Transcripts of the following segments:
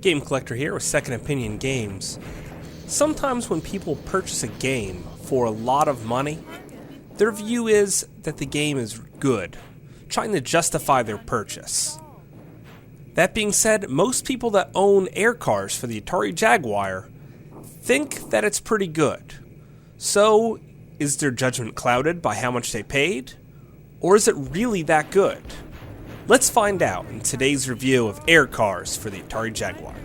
Game Collector here with Second Opinion Games. Sometimes when people purchase a game for a lot of money, their view is that the game is good, trying to justify their purchase. That being said, most people that own AirCars for the Atari Jaguar think that it's pretty good. So, is their judgment clouded by how much they paid? Or is it really that good? Let's find out in today's review of AirCars for the Atari Jaguar.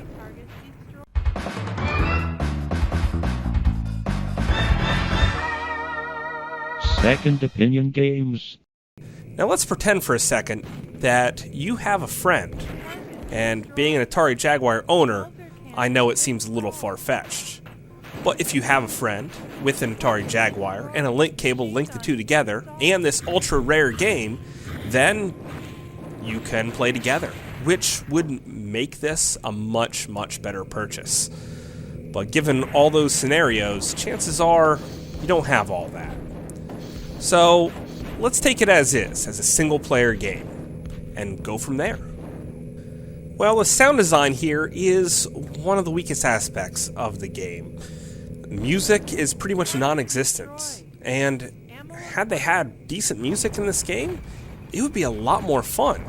Second Opinion Games. Now let's pretend for a second that you have a friend, and being an Atari Jaguar owner, I know it seems a little far-fetched. But if you have a friend with an Atari Jaguar and a link cable link the two together, and this ultra-rare game, then you can play together, which would make this a much, much better purchase. But given all those scenarios, chances are you don't have all that. So let's take it as is, as a single-player game, and go from there. Well, the sound design here is one of the weakest aspects of the game. Music is pretty much non-existent, and had they had decent music in this game, it would be a lot more fun.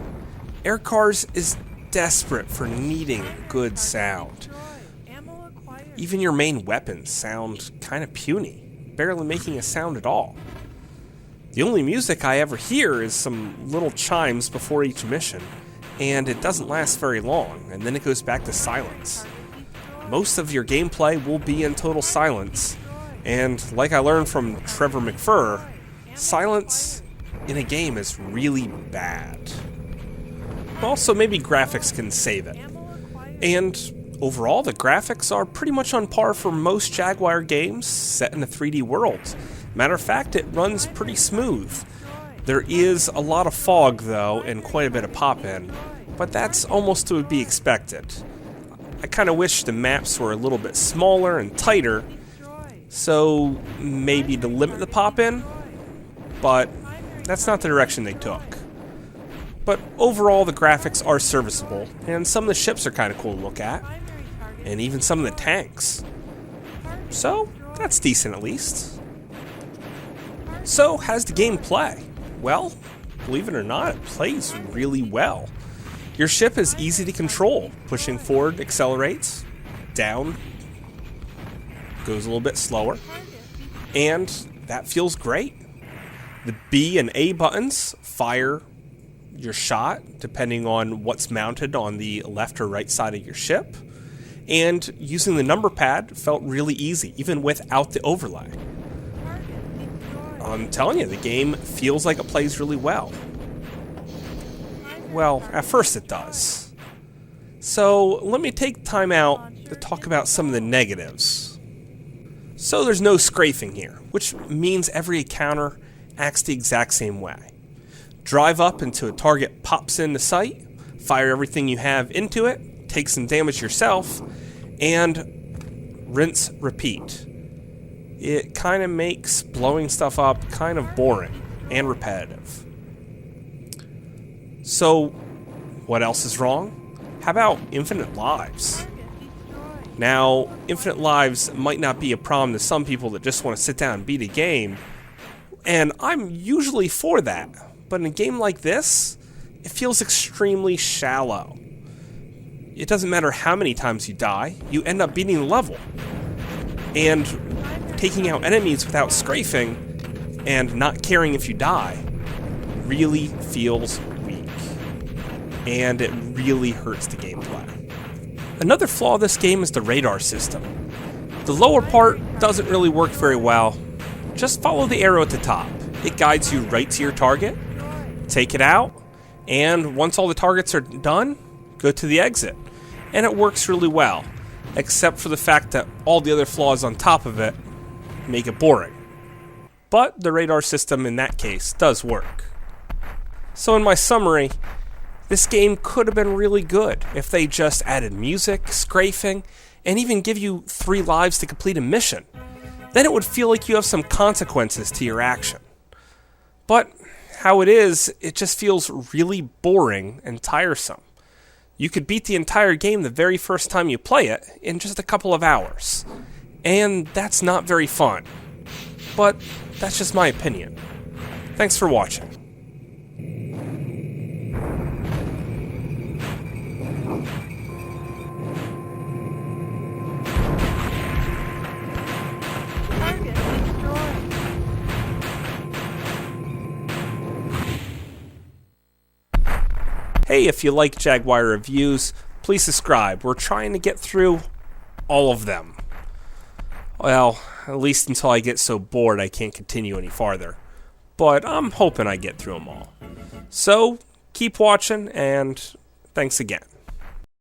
AirCars is desperate for needing good sound. Even your main weapons sound kind of puny, barely making a sound at all. The only music I ever hear is some little chimes before each mission, and it doesn't last very long, and then it goes back to silence. Most of your gameplay will be in total silence, and like I learned from Trevor McFur, silence in a game is really bad. Also, maybe graphics can save it. And overall, the graphics are pretty much on par for most Jaguar games set in a 3D world. Matter of fact, it runs pretty smooth. There is a lot of fog, though, and quite a bit of pop-in, but that's almost to be expected. I kind of wish the maps were a little bit smaller and tighter, so maybe to limit the pop-in, but that's not the direction they took. But overall, the graphics are serviceable, and some of the ships are kind of cool to look at, and even some of the tanks. So, that's decent at least. So, how does the game play? Well, believe it or not, it plays really well. Your ship is easy to control. Pushing forward accelerates, down goes a little bit slower, and that feels great. The B and A buttons fire your shot depending on what's mounted on the left or right side of your ship, and using the number pad felt really easy, even without the overlay. I'm telling you, the game feels like it plays really well. Well, at first it does. So let me take time out to talk about some of the negatives. So there's no scraping here, which means every encounter acts the exact same way. Drive up until a target pops into sight, fire everything you have into it, take some damage yourself, and rinse, repeat. It kind of makes blowing stuff up kind of boring and repetitive. So, what else is wrong? How about infinite lives? Now, infinite lives might not be a problem to some people that just want to sit down and beat a game, and I'm usually for that. But in a game like this, it feels extremely shallow. It doesn't matter how many times you die, you end up beating the level. And taking out enemies without strafing and not caring if you die really feels weak. And it really hurts the gameplay. Another flaw of this game is the radar system. The lower part doesn't really work very well. Just follow the arrow at the top. It guides you right to your target. Take it out, and once all the targets are done, go to the exit. And it works really well, except for the fact that all the other flaws on top of it make it boring. But the radar system in that case does work. So in my summary, this game could have been really good if they just added music, strafing, and even give you 3 lives to complete a mission. Then it would feel like you have some consequences to your action. But how it is, it just feels really boring and tiresome. You could beat the entire game the very first time you play it in just a couple of hours. And that's not very fun. But that's just my opinion. Thanks for watching. Target destroyed. Hey, if you like Jaguar reviews, please subscribe. We're trying to get through all of them. Well, at least until I get so bored I can't continue any farther. But I'm hoping I get through them all. So, keep watching, and thanks again.